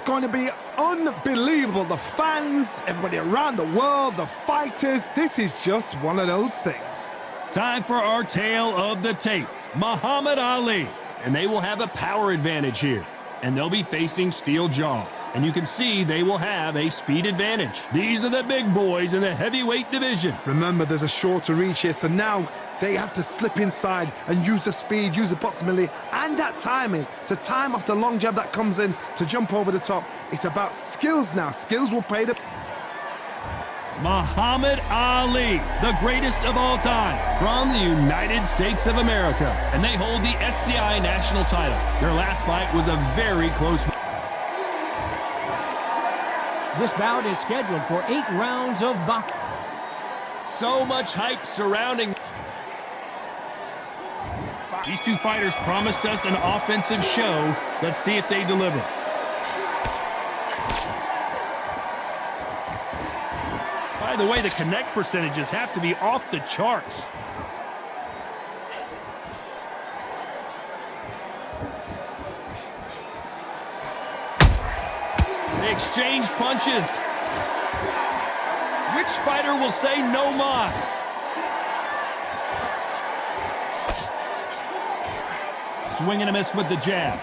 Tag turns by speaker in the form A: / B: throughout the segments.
A: It's going to be unbelievable. The fans, everybody around the world, the fighters. This is just one of those things.
B: Time for our tale of the tape. Muhammad Ali. And they will have a power advantage here. And they'll be facing Steel Jaw. And you can see they will have a speed advantage. These are the big boys in the heavyweight division.
A: Remember, there's a shorter reach here, so now they have to slip inside and use the speed, use the proximity, and that timing to time off the long jab that comes in to jump over the top. It's about skills now. Skills will pay the...
B: Muhammad Ali, the greatest of all time, from the United States of America. And they hold the SCI national title. Their last fight was a very close one.
C: This bout is scheduled for 8 rounds of boxing.
B: So much hype surrounding. These two fighters promised us an offensive show. Let's see if they deliver. By the way, the connect percentages have to be off the charts. They exchange punches. Which fighter will say no mas? Swing and a miss with the jab.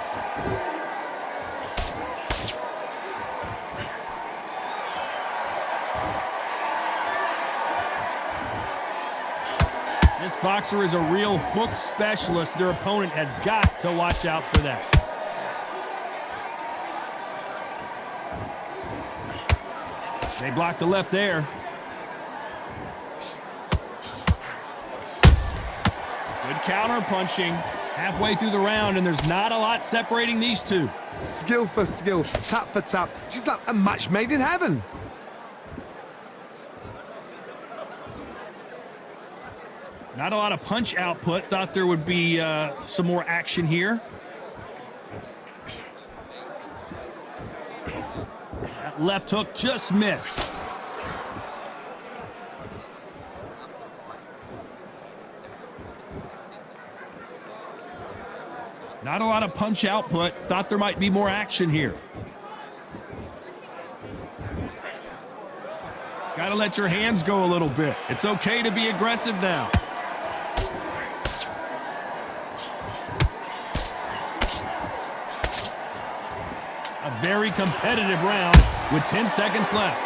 B: This boxer is a real hook specialist. Their opponent has got to watch out for that. They blocked the left there. Good counter punching. Halfway through the round, and there's not a lot separating these two.
A: Skill for skill, tap for tap. She's like a match made in heaven.
B: Not a lot of punch output. Thought there would be some more action here. That left hook just missed. Not a lot of punch output. Thought there might be more action here. Got to let your hands go a little bit. It's okay to be aggressive now. A very competitive round with 10 seconds left.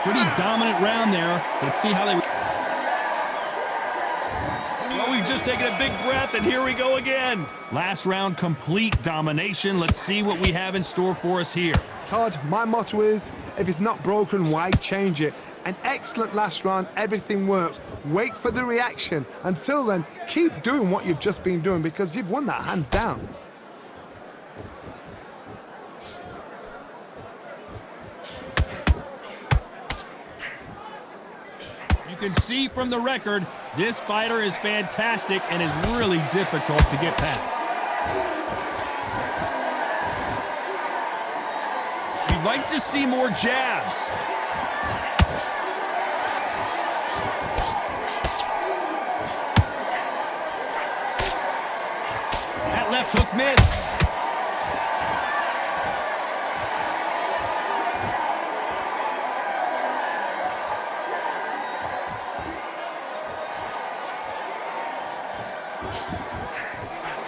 B: Pretty dominant round there. Let's see how they... Well, we've just taken a big breath, and here we go again. Last round, complete domination. Let's see what we have in store for us here.
A: Todd, my motto is, if it's not broken, why change it? An excellent last round, everything works. Wait for the reaction. Until then, keep doing what you've just been doing because you've won that hands down.
B: You can see from the record, this fighter is fantastic and is really difficult to get past. We'd like to see more jabs. That left hook missed.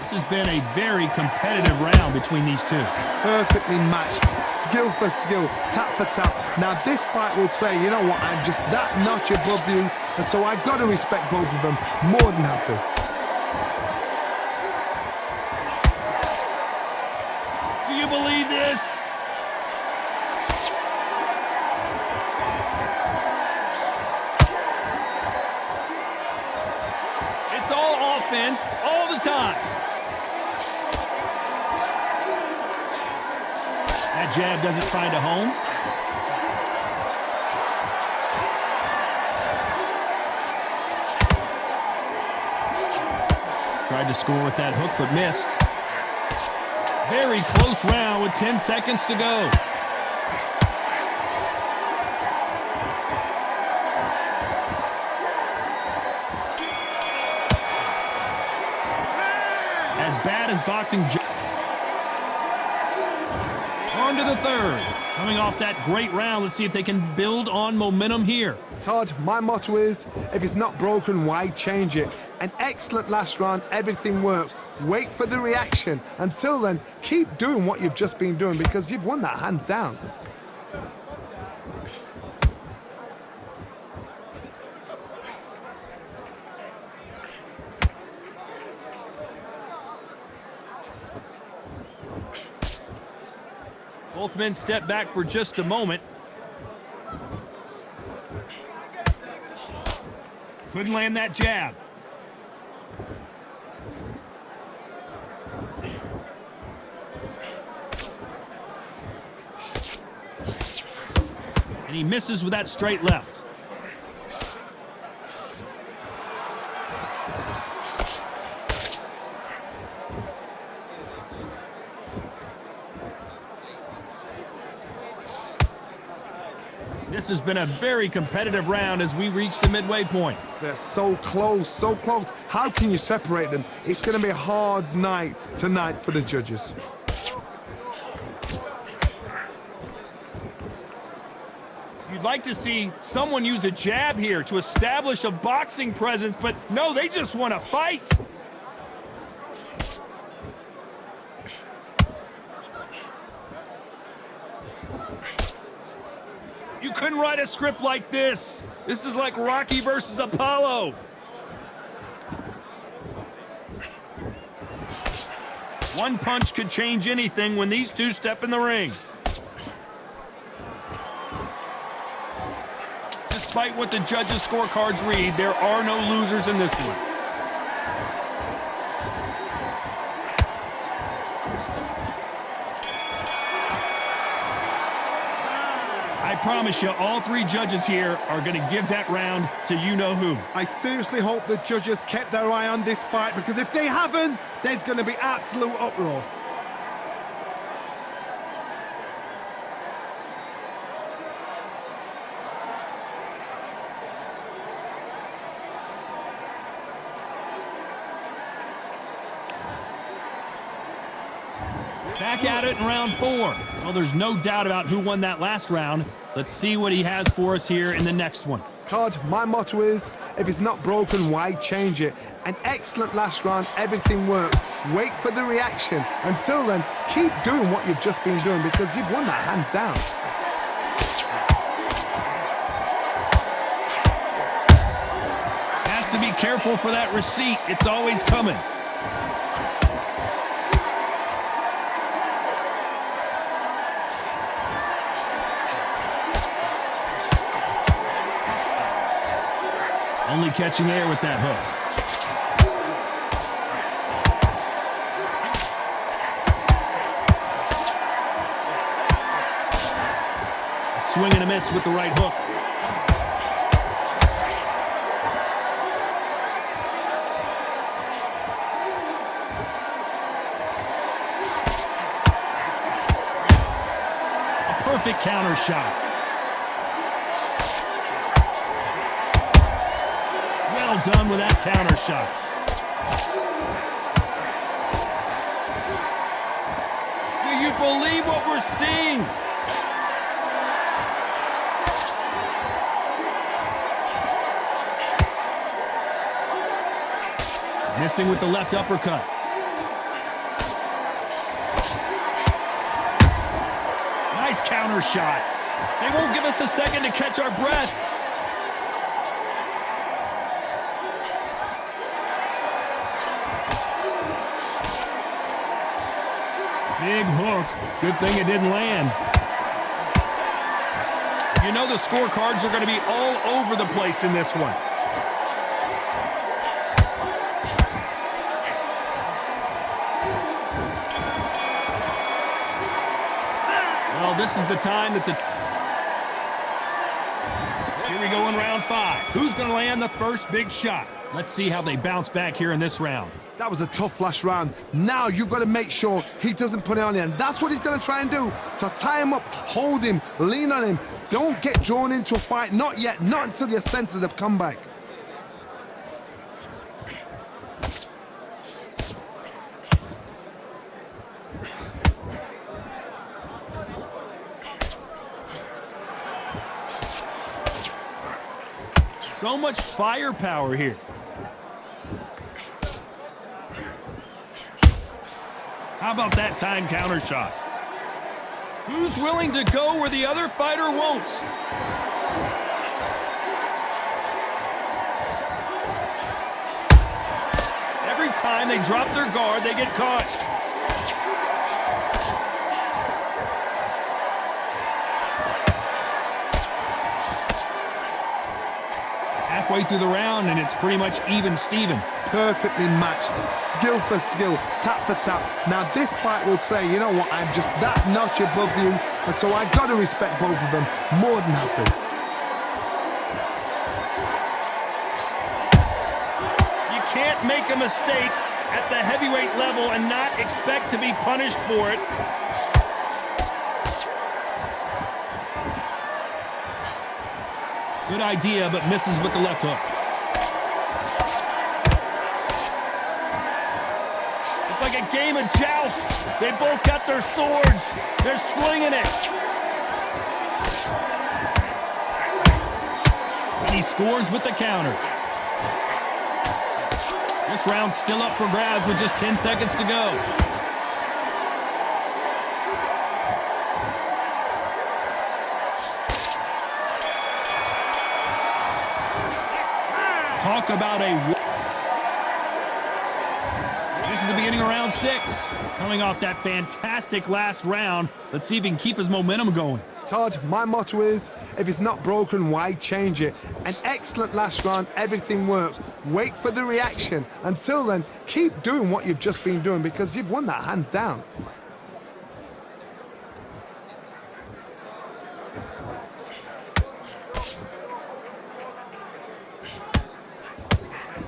B: This has been a very competitive round between these two.
A: Perfectly matched, skill for skill, tap for tap. Now this fight will say, you know what, I'm just that notch above you, and so I've got to respect both of them. More than happy.
B: Do you believe this? It's all offense all the time. That jab doesn't find a home. Tried to score with that hook, but missed. Very close round with 10 seconds to go. bad as boxing. On to the third. Coming off that great round, let's see if they can build on momentum here.
A: Todd, my motto is, if it's not broken, why change it? An excellent last round, everything works. Wait for the reaction. Until then, keep doing what you've just been doing because you've won that hands down.
B: Both men step back for just a moment. Couldn't land that jab. And he misses with that straight left. This has been a very competitive round as we reach the midway point.
A: They're so close, so close. How can you separate them? It's going to be a hard night tonight for the judges.
B: You'd like to see someone use a jab here to establish a boxing presence, but no, they just want to fight. You couldn't write a script like this. This is like Rocky versus Apollo. One punch could change anything when these two step in the ring. Despite what the judges' scorecards read, there are no losers in this one. I promise you, all three judges here are going to give that round to you-know-who.
A: I seriously hope the judges kept their eye on this fight because if they haven't, there's going to be absolute uproar.
B: Back at it in round 4. Well, there's no doubt about who won that last round. Let's see what he has for us here in the next one.
A: Todd, my motto is, if it's not broken, why change it? An excellent last round, everything works. Wait for the reaction. Until then, keep doing what you've just been doing because you've won that hands down.
B: Has to be careful for that receipt. It's always coming. Only catching air with that hook. A swing and a miss with the right hook. A perfect counter shot. Well done with that counter shot. Do you believe what we're seeing? Missing with the left uppercut. Nice counter shot. They won't give us a second to catch our breath. Big hook. Good thing it didn't land. You know the scorecards are going to be all over the place in this one. Well, this is the time that Here we go in round 5. Who's going to land the first big shot? Let's see how they bounce back here in this round.
A: That was a tough last round. Now you've got to make sure he doesn't put it on you. And that's what he's going to try and do. So tie him up, hold him, lean on him. Don't get drawn into a fight. Not yet. Not until your senses have come back.
B: so much firepower here. How about that time counter shot? Who's willing to go where the other fighter won't? Every time they drop their guard, they get caught. Halfway through the round, and it's pretty much even Steven.
A: Perfectly matched, skill for skill, tap for tap. Now this fight will say, you know what, I'm just that notch above you, and so I got to respect both of them more than happy.
B: You can't make a mistake at the heavyweight level and not expect to be punished for it. Good idea, but misses with the left hook. It's like a game of joust. They both got their swords. They're slinging it. And he scores with the counter. This round's still up for grabs with just 10 seconds to go. Talk about a... This is the beginning of round 6. Coming off that fantastic last round, let's see if he can keep his momentum going.
A: Todd, my motto is, if it's not broken, why change it? An excellent last round, everything works. Wait for the reaction. Until then, keep doing what you've just been doing because you've won that hands down.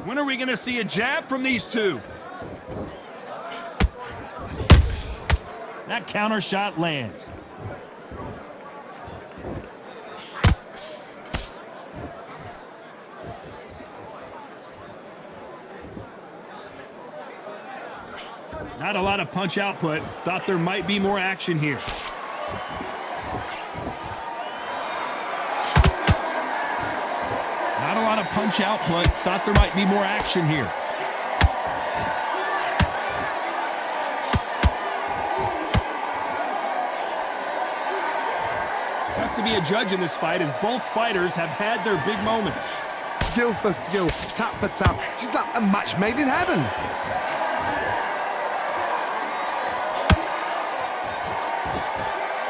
B: When are we going to see a jab from these two? That counter shot lands. Not a lot of punch output. Thought there might be more action here. Not a lot of punch output. Thought there might be more action here. Tough to be a judge in this fight as both fighters have had their big moments.
A: Skill for skill, tap for tap. She's like a match made in heaven.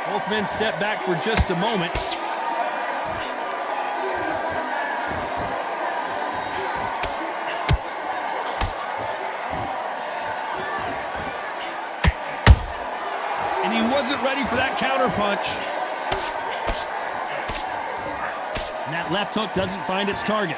B: Both men step back for just a moment. And he wasn't ready for that counter punch. And that left hook doesn't find its target.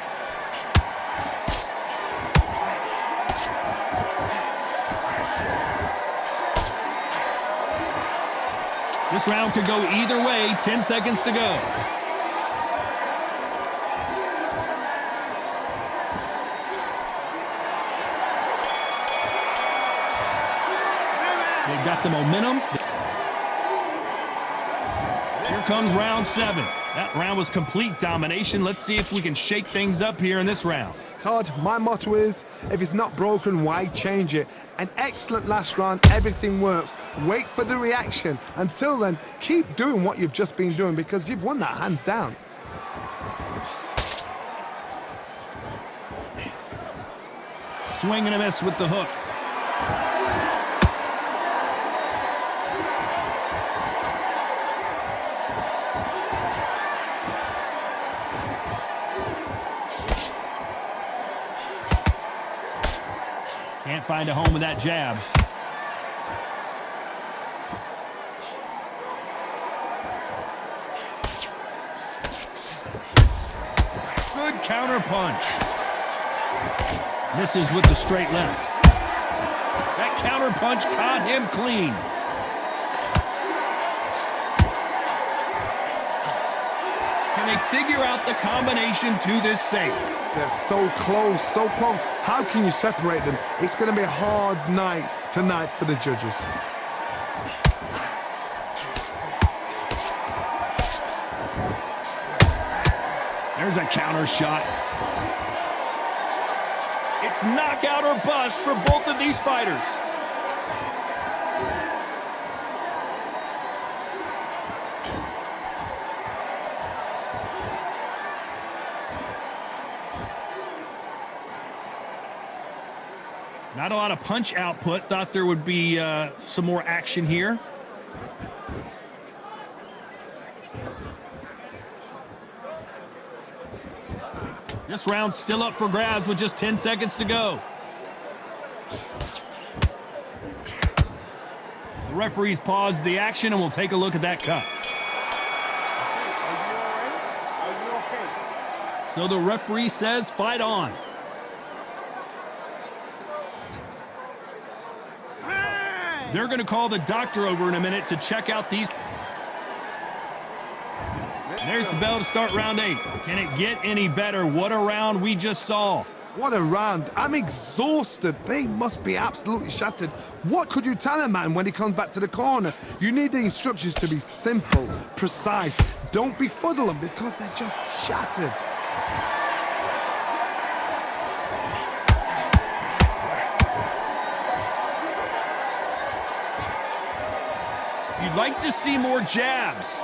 B: This round could go either way. 10 seconds to go. They've got the momentum. Here comes round 7. That round was complete domination. Let's see if we can shake things up here in this round.
A: Todd, my motto is, if it's not broken, why change it? An excellent last round, everything works. Wait for the reaction. Until then, keep doing what you've just been doing because you've won that hands down.
B: Swing and a miss with the hook. Can't find a home with that jab. Good counter punch. Misses with the straight left. That counter punch caught him clean. Can they figure out the combination to this safe?
A: They're so close, so close. How can you separate them? It's going to be a hard night tonight for the judges.
B: There's a counter shot. It's knockout or bust for both of these fighters. Not a lot of punch output. Thought there would be some more action here. This round's still up for grabs with just 10 seconds to go. The referee's paused the action, and we'll take a look at that cut.
D: Are you okay?
B: So the referee says fight on. They're going to call the doctor over in a minute to check out these. There's the bell to start round 8. Can it get any better? What a round we just saw.
A: What a round. I'm exhausted. They must be absolutely shattered. What could you tell a man when he comes back to the corner? You need the instructions to be simple, precise. Don't befuddle them because they're just shattered.
B: You'd like to see more jabs.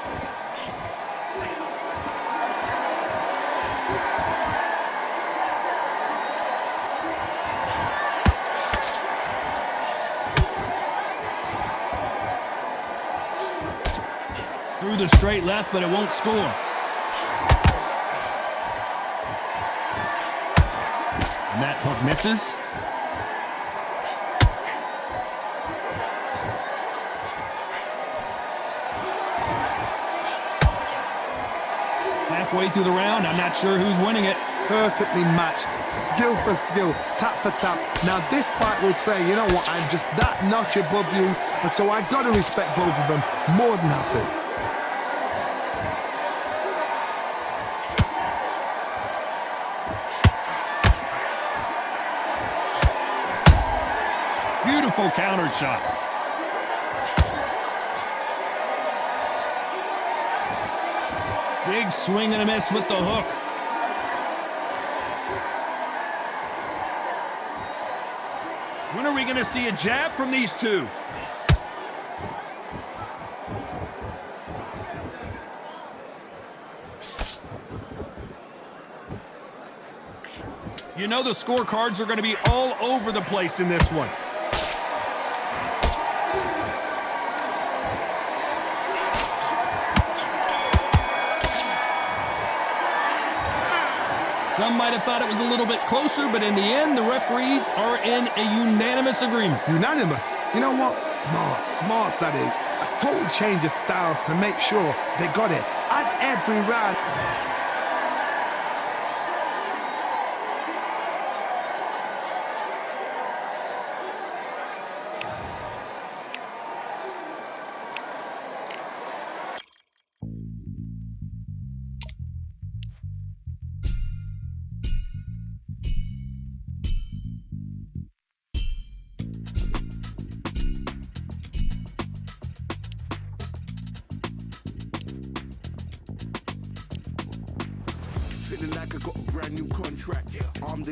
B: Through the straight left, but it won't score. And that hook misses. Halfway through the round, I'm not sure who's winning it.
A: Perfectly matched, skill for skill, tap for tap. Now this fight will say, you know what, I'm just that notch above you, and so I've got to respect both of them. More than happy.
B: Beautiful counter shot. Big swing and a miss with the hook. When are we going to see a jab from these two? You know the scorecards are going to be all over the place in this one. Some might have thought it was a little bit closer, but in the end, the referees are in a unanimous agreement.
A: Unanimous. You know what? Smarts that is. A total change of styles to make sure they got it at every round.
D: Feeling like I got a brand new contract. I'm the